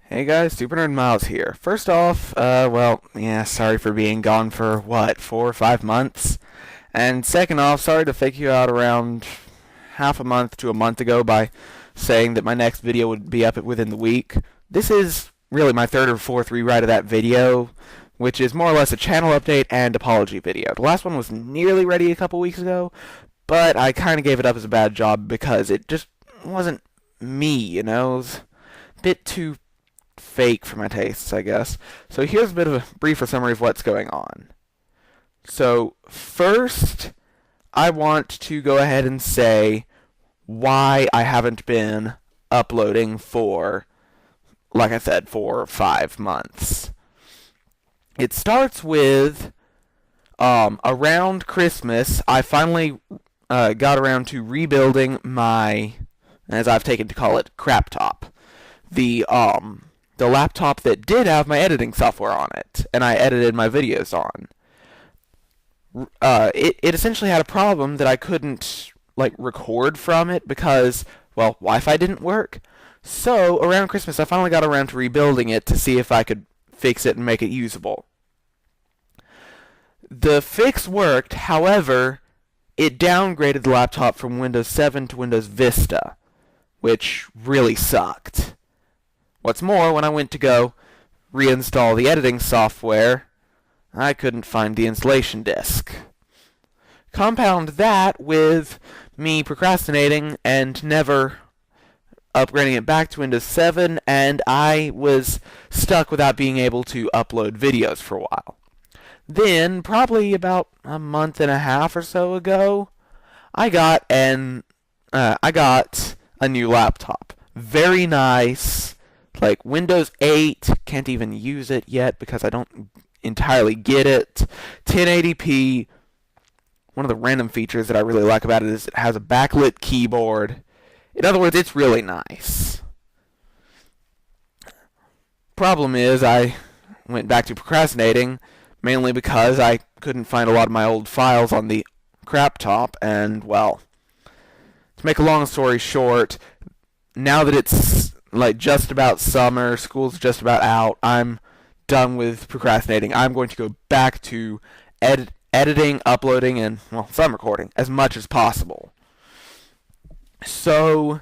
Hey guys, Super Nerd Miles here. First off, well, yeah, sorry for being gone for, what, 4 or 5 months? And second off, sorry to fake you out around half a month to a month ago by saying that my next video would be up within the week. This is really my third or fourth rewrite of that video, which is more or less a channel update and apology video. The last one was nearly ready a couple weeks ago, but I kind of gave it up as a bad job because it just wasn't me, you know? It was a bit too fake for my tastes, I guess. So here's a bit of a briefer summary of what's going on. So first, I want to go ahead and say why I haven't been uploading for, like I said, 4 or 5 months. It starts with around Christmas, I finally got around to rebuilding my, as I've taken to call it, crap top. The laptop that did have my editing software on it, and I edited my videos on. It essentially had a problem that I couldn't, record from it because, well, Wi-Fi didn't work. So, around Christmas, I finally got around to rebuilding it to see if I could fix it and make it usable. The fix worked, however, it downgraded the laptop from Windows 7 to Windows Vista, which really sucked. What's more, when I went to go reinstall the editing software, I couldn't find the installation disk. Compound that with me procrastinating and never upgrading it back to Windows 7, and I was stuck without being able to upload videos for a while. Then, probably about a month and a half or so ago, I got a new laptop. Very nice. Like Windows 8, can't even use it yet because I don't entirely get it. 1080p. One of the random features that I really like about it is it has a backlit keyboard. In other words, it's really nice. Problem is, I went back to procrastinating, mainly because I couldn't find a lot of my old files on the crap top, and, well, to make a long story short, now that it's just about summer, school's just about out, I'm done with procrastinating. I'm going to go back to editing, uploading, and, well, some recording as much as possible. So,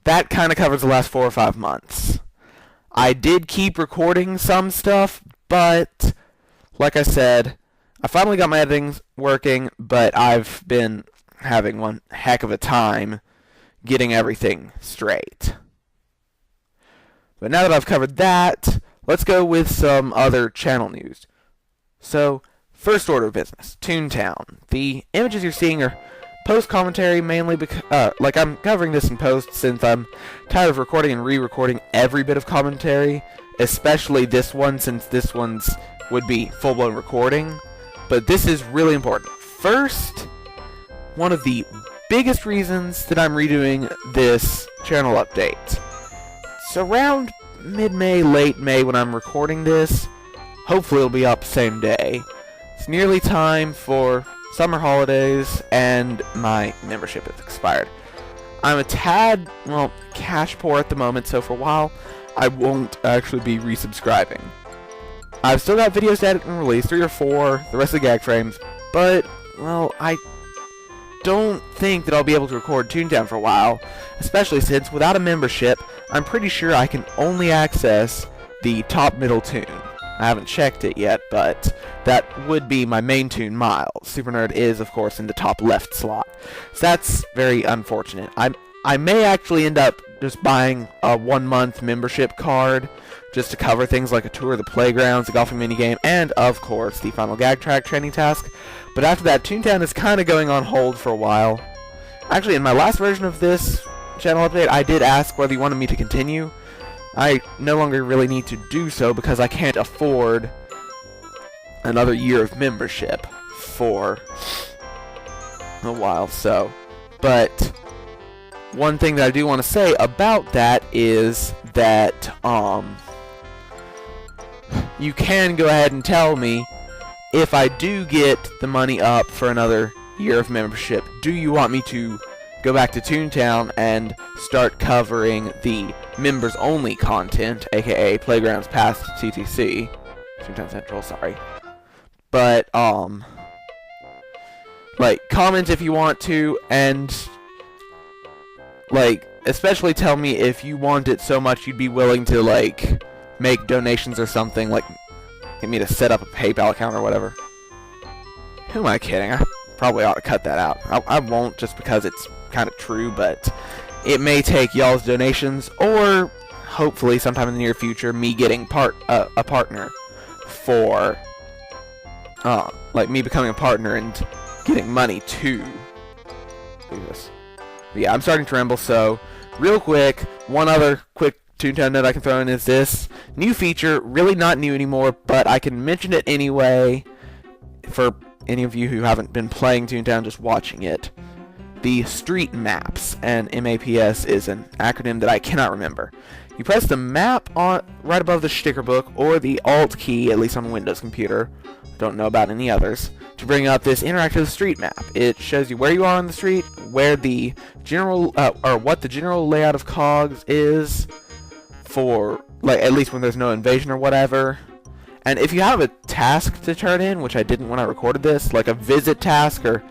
that kind of covers the last 4 or 5 months. I did keep recording some stuff, but, like I said, I finally got my editing working, but I've been having one heck of a time getting everything straight. But now that I've covered that, let's go with some other channel news. So, first order of business, Toontown. The images you're seeing are post commentary mainly because, I'm covering this in post since I'm tired of recording and re-recording every bit of commentary, especially this one since this one's would be full-blown recording. But this is really important. First, one of the biggest reasons that I'm redoing this channel update. It's around mid-May, late May when I'm recording this. Hopefully it'll be up same day. It's nearly time for summer holidays, and my membership has expired. I'm a tad, well, cash poor at the moment, so for a while, I won't actually be resubscribing. I've still got videos to edit and release, 3 or 4, the rest of the gag frames, but, well, I don't think that I'll be able to record Toontown for a while, especially since without a membership, I'm pretty sure I can only access the top middle toon. I haven't checked it yet, but that would be my main toon, Miles. Super Nerd is, of course, in the top left slot. So that's very unfortunate. I may actually end up just buying a 1-month membership card just to cover things like a tour of the playgrounds, a golfing minigame, and, of course, the final gag track training task. But after that, Toontown is kind of going on hold for a while. Actually, in my last version of this channel update, I did ask whether you wanted me to continue. I no longer really need to do so because I can't afford another year of membership for a while, so. But one thing that I do want to say about that is that, you can go ahead and tell me if I do get the money up for another year of membership, do you want me to go back to Toontown and start covering the members-only content, aka Playgrounds Past TTC, Toontown Central, sorry. But, like, comment if you want to, and, like, especially tell me if you want it so much you'd be willing to, like, make donations or something, like, get me to set up a PayPal account or whatever. Who am I kidding? I probably ought to cut that out. I won't, just because it's kind of true, but it may take y'all's donations, or hopefully sometime in the near future, me getting a partner for, like, me becoming a partner and getting money to do this. But yeah, I'm starting to ramble, so real quick, one other quick Toontown note I can throw in is this new feature, really not new anymore, but I can mention it anyway for any of you who haven't been playing Toontown, just watching it. The street maps, and MAPS is an acronym that I cannot remember. You press the map on right above the sticker book, or the Alt key, at least on a Windows computer, don't know about any others, to bring up this interactive street map. It shows you where you are on the street, where the general, or what the general layout of cogs is, for, like, at least when there's no invasion or whatever. And if you have a task to turn in, which I didn't when I recorded this, like a visit task or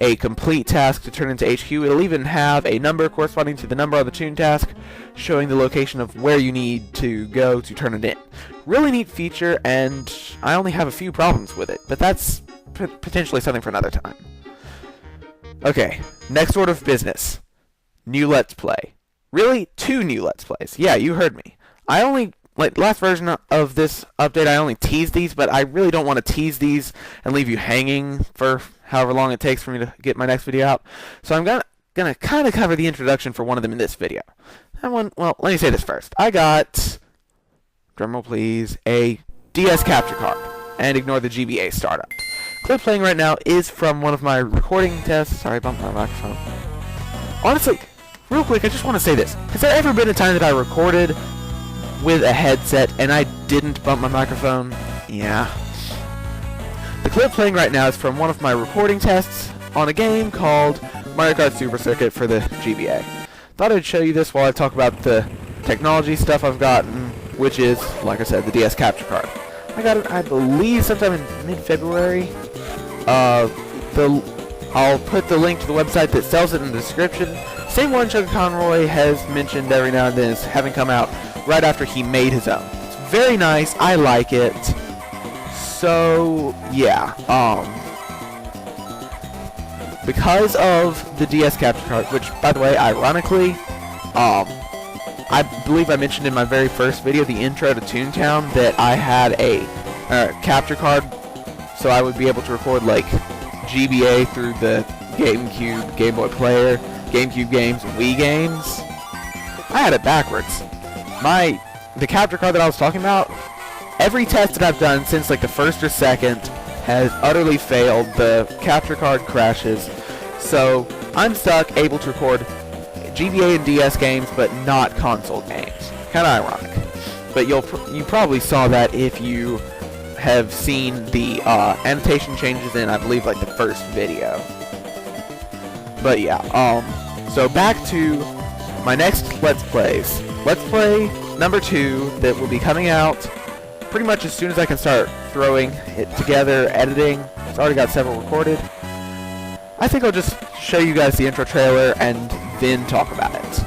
a complete task to turn into HQ, it'll even have a number corresponding to the number on the Toon task, showing the location of where you need to go to turn it in. Really neat feature, and I only have a few problems with it, but that's potentially something for another time. Okay, next order of business. New Let's Play. Really? 2 new Let's Plays. Yeah, you heard me. I only, like, last version of this update, I only teased these, but I really don't want to tease these and leave you hanging for however long it takes for me to get my next video out. So I'm gonna kind of cover the introduction for one of them in this video. That one, well, let me say this first. I got, drumroll please, a DS capture card, and ignore the GBA startup. Clip playing right now is from one of my recording tests. Sorry, I bumped my microphone. Honestly, real quick, I just want to say this. Has there ever been a time that I recorded with a headset and I didn't bump my microphone? Yeah. The clip playing right now is from one of my recording tests on a game called Mario Kart Super Circuit for the GBA. Thought I'd show you this while I talk about the technology stuff I've gotten, which is, like I said, the DS capture card. I got it, I believe, sometime in mid-February. I'll put the link to the website that sells it in the description. Same one Chuck Conroy has mentioned every now and then is having come out right after he made his own. It's very nice. I like it. So, yeah. Because of the DS capture card, which, by the way, ironically, I believe I mentioned in my very first video, the intro to Toontown, that I had a capture card, so I would be able to record, like, GBA through the GameCube, Game Boy Player, GameCube games, and Wii games. I had it backwards. The capture card that I was talking about, every test that I've done since, like, the first or second has utterly failed. The capture card crashes. So I'm stuck, able to record GBA and DS games, but not console games. Kind of ironic. But you probably saw that if you have seen the annotation changes in, I believe, like, the first video. But yeah, so back to my next Let's Plays. Let's Play number 2 that will be coming out pretty much as soon as I can start throwing it together, editing. It's already got several recorded. I think I'll just show you guys the intro trailer and then talk about it.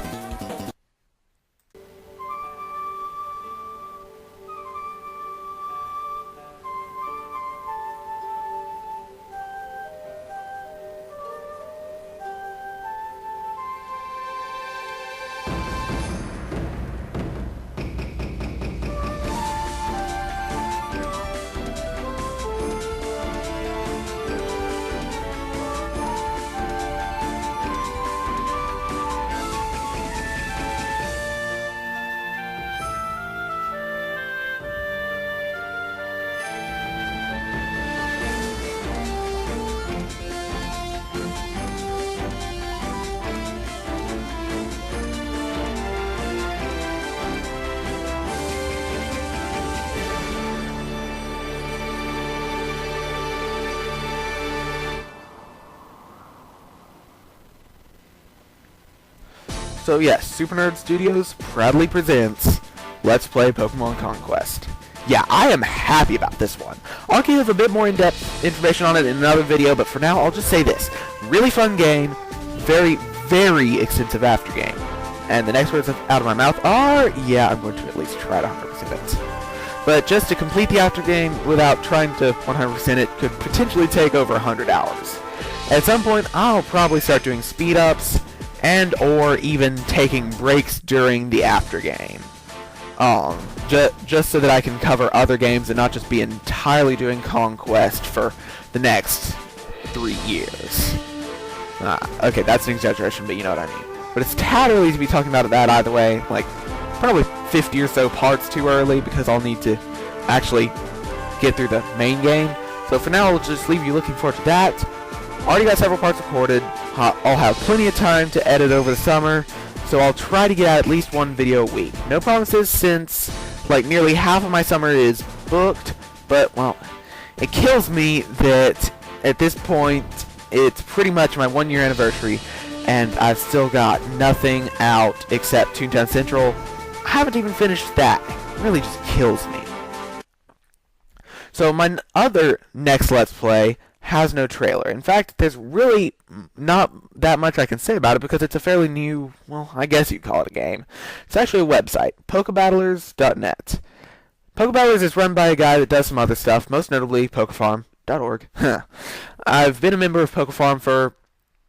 So yes, Super Nerd Studios proudly presents Let's Play Pokemon Conquest. Yeah, I am happy about this one. I'll give a bit more in-depth information on it in another video, but for now I'll just say this. Really fun game, very, very extensive after game. And the next words out of my mouth are, yeah, I'm going to at least try to 100% it. But just to complete the after game without trying to 100% it could potentially take over 100 hours. At some point, I'll probably start doing speed-ups and or even taking breaks during the after game. Just so that I can cover other games and not just be entirely doing Conquest for the next 3 years. Okay, that's an exaggeration, but you know what I mean. But it's tad early to be talking about that either way. Like, probably 50 or so parts too early because I'll need to actually get through the main game. So for now, I'll just leave you looking forward to that. Already got several parts recorded. I'll have plenty of time to edit over the summer, so I'll try to get out at least one video a week. No promises since, like, nearly half of my summer is booked, but, well, it kills me that at this point it's pretty much my 1 year anniversary and I've still got nothing out except Toontown Central. I haven't even finished that. It really just kills me. So my other next Let's Play has no trailer. In fact, there's really not that much I can say about it because it's a fairly new, well, I guess you'd call it a game. It's actually a website, Pokebattlers.net. Pokebattlers is run by a guy that does some other stuff, most notably Pokefarm.org. I've been a member of Pokefarm for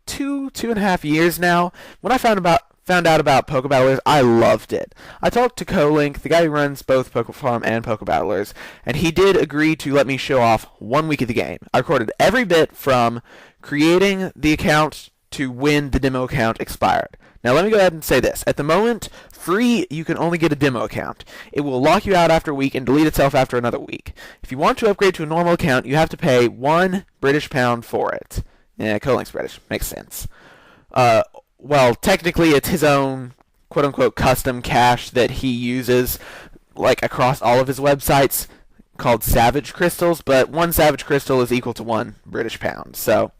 two and a half years now. When I found out about Pokebattlers, I loved it. I talked to Kolink, the guy who runs both Pokefarm and Pokebattlers, and he did agree to let me show off 1 week of the game. I recorded every bit from creating the account to when the demo account expired. Now let me go ahead and say this. At the moment, free, you can only get a demo account. It will lock you out after a week and delete itself after another week. If you want to upgrade to a normal account, you have to pay £1 British for it. Yeah, Kolink's British. Makes sense. Well, technically it's his own quote-unquote custom cache that he uses like across all of his websites called Savage Crystals, but 1 Savage Crystal is equal to £1 British. So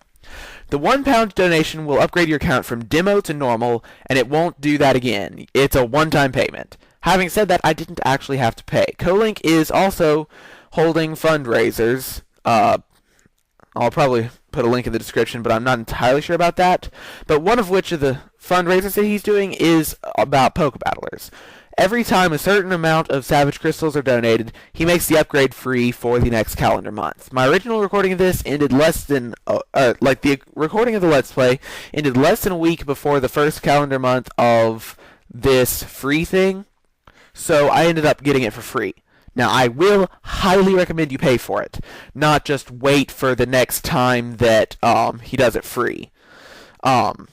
the £1 donation will upgrade your account from demo to normal, and it won't do that again. It's a one-time payment. Having said that, I didn't actually have to pay. Kolink is also holding fundraisers. I'll probably put a link in the description, but I'm not entirely sure about that. But one of which of the fundraisers that he's doing is about Pokebattlers. Every time a certain amount of Savage Crystals are donated, he makes the upgrade free for the next calendar month. My original recording of this ended the recording of the Let's Play ended less than a week before the first calendar month of this free thing, so I ended up getting it for free. Now, I will highly recommend you pay for it, not just wait for the next time that he does it free. I'll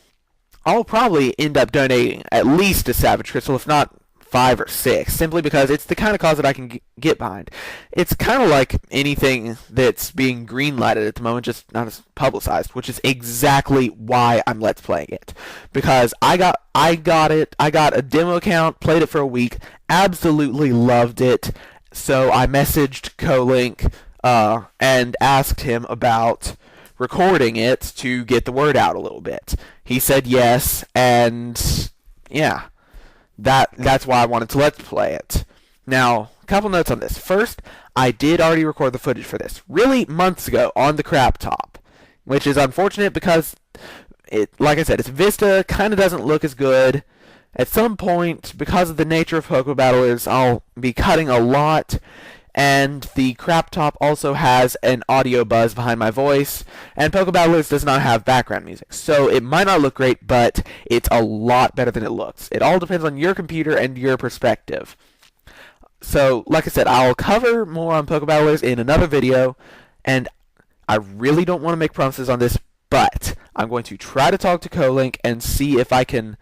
probably end up donating at least a Savage Crystal, if not 5 or 6, simply because it's the kind of cause that I can get behind. It's kind of like anything that's being green-lighted at the moment, just not as publicized, which is exactly why I'm Let's Playing it. Because I got a demo account, played it for a week, absolutely loved it. So I messaged Kolink and asked him about recording it to get the word out a little bit. He said yes, and yeah, that's why I wanted to Let's Play it. Now, a couple notes on this. First, I did already record the footage for this, really months ago, on the crap top, which is unfortunate because, like I said, its Vista kind of doesn't look as good. At some point, because of the nature of Pokebattlers, I'll be cutting a lot, and the crap top also has an audio buzz behind my voice, and Pokebattlers does not have background music. So it might not look great, but it's a lot better than it looks. It all depends on your computer and your perspective. So, like I said, I'll cover more on Pokebattlers in another video, and I really don't want to make promises on this, but I'm going to try to talk to Kolink and see if I can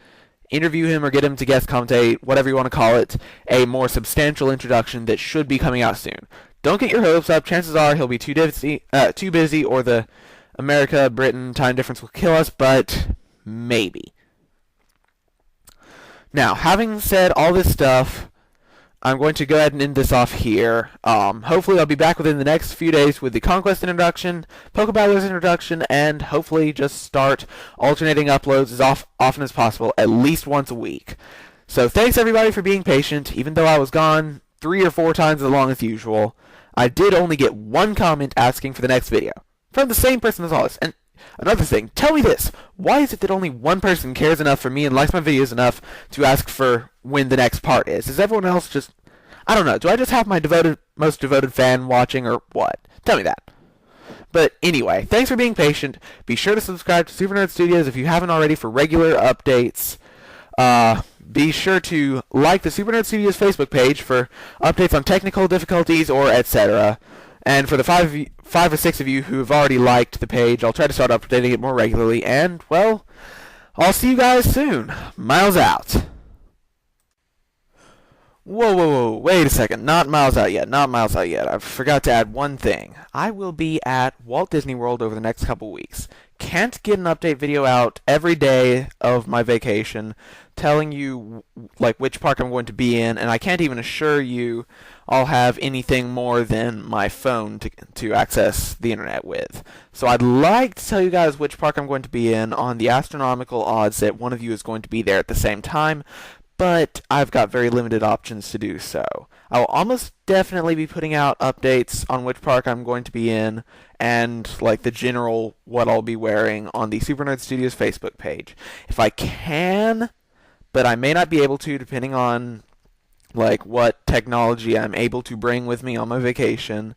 interview him or get him to guest commentate, whatever you want to call it, a more substantial introduction that should be coming out soon. Don't get your hopes up. Chances are he'll be too busy, or the America-Britain time difference will kill us, but maybe. Now, having said all this stuff, I'm going to go ahead and end this off here. Hopefully I'll be back within the next few days with the Conquest introduction, Pokebattlers introduction, and hopefully just start alternating uploads as often as possible, at least once a week. So thanks everybody for being patient, even though I was gone 3 or 4 times as long as usual. I did only get one comment asking for the next video, from the same person as always. And another thing, tell me this, why is it that only one person cares enough for me and likes my videos enough to ask for when the next part is? Is everyone else just, I don't know, do I just have my most devoted fan watching, or what? Tell me that. But anyway, thanks for being patient. Be sure to subscribe to Super Nerd Studios if you haven't already for regular updates. Be sure to like the Super Nerd Studios Facebook page for updates on technical difficulties or etc. And for the 5 or 6 of you who have already liked the page, I'll try to start updating it more regularly. And, well, I'll see you guys soon. Miles out. Whoa, wait a second. Not Miles out yet. I forgot to add one thing. I will be at Walt Disney World over the next couple weeks. Can't get an update video out every day of my vacation telling you like which park I'm going to be in, and I can't even assure you I'll have anything more than my phone to access the internet with. So I'd like to tell you guys which park I'm going to be in on the astronomical odds that one of you is going to be there at the same time, but I've got very limited options to do so. I'll almost definitely be putting out updates on which park I'm going to be in and like the general what I'll be wearing on the Super Nerd Studios Facebook page. If I can, but I may not be able to depending on like what technology I'm able to bring with me on my vacation,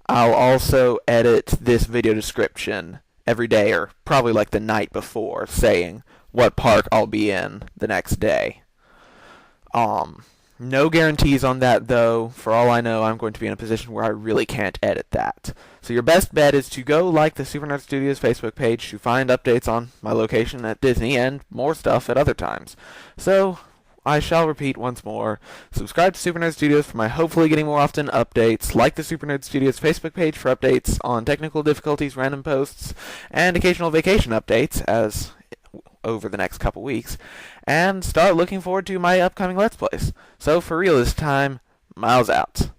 I'll also edit this video description every day or probably like the night before saying what park I'll be in the next day. No guarantees on that, though. For all I know, I'm going to be in a position where I really can't edit that. So your best bet is to go like the Super Nerd Studios Facebook page to find updates on my location at Disney and more stuff at other times. So, I shall repeat once more. Subscribe to Super Nerd Studios for my hopefully getting more often updates. Like the Super Nerd Studios Facebook page for updates on technical difficulties, random posts, and occasional vacation updates as over the next couple weeks, and start looking forward to my upcoming Let's Plays. So for real this time, Miles out.